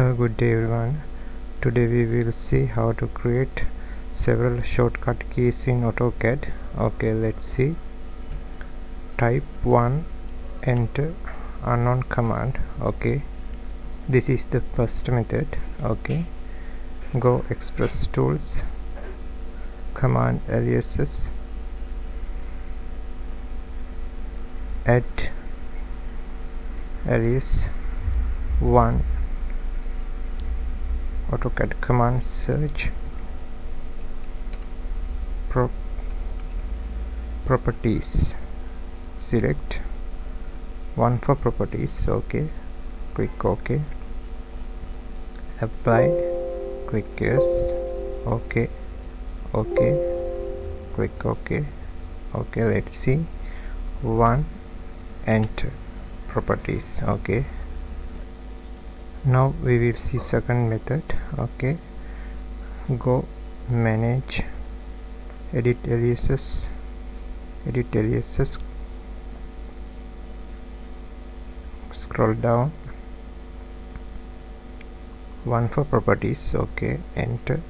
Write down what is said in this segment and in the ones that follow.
Have a good day everyone. Today we will see how to create several shortcut keys in AutoCAD. Okay, let's see. Type 1, enter unknown command. Okay, this is the first method. Okay, go express tools, command aliases, add alias 1, AutoCAD command search, properties, select 1 for properties. Okay, click OK, apply, click yes, OK, click OK. Okay, let's see. 1, enter properties. Okay, now we will see second method. Okay, go manage, edit aliases, scroll down, 1 for properties. Okay, enter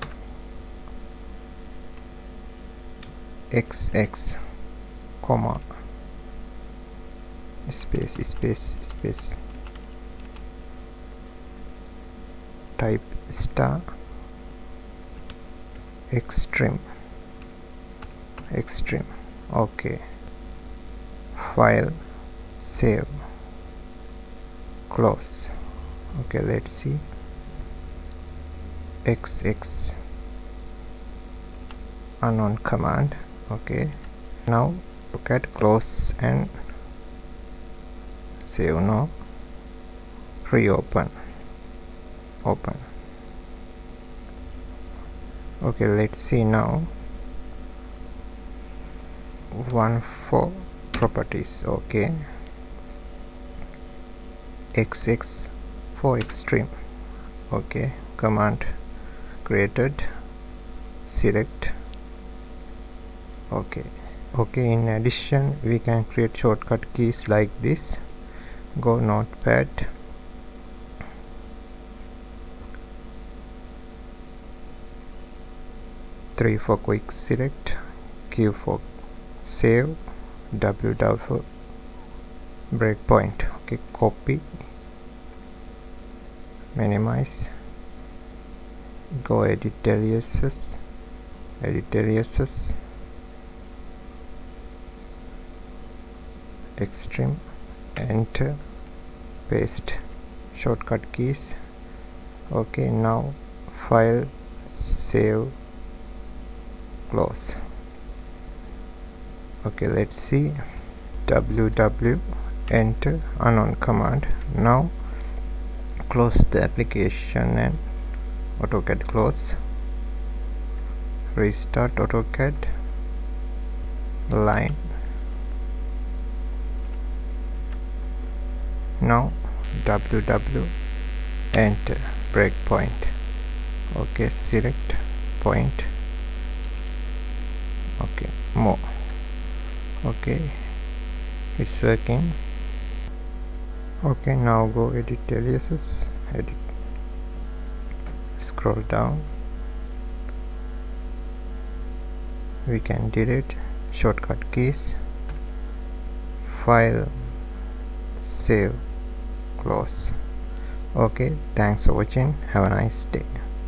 xx comma space type star extreme. Okay, file, save, close. Okay, let's see. xx unknown command. Okay, now look at close and save. Now reopen, open. Okay, let's see now. 1 for properties. Okay, xx for extreme. Okay, command created, select. Okay, in addition we can create shortcut keys like this. Go notepad, three for quick select, Q for save, W for breakpoint. Okay, copy, minimize, go edit aliases, extreme, enter, paste shortcut keys. Okay, now file, save, close. Okay, let's see. ww, enter unknown command. Now close the application and AutoCAD close, restart AutoCAD, line. Now ww, enter breakpoint. Okay, select point. Okay, more. Okay, it's working. Okay, now go edit aliases, edit, scroll down, we can delete shortcut keys, file, save, close. Okay, thanks for watching. Have a nice day.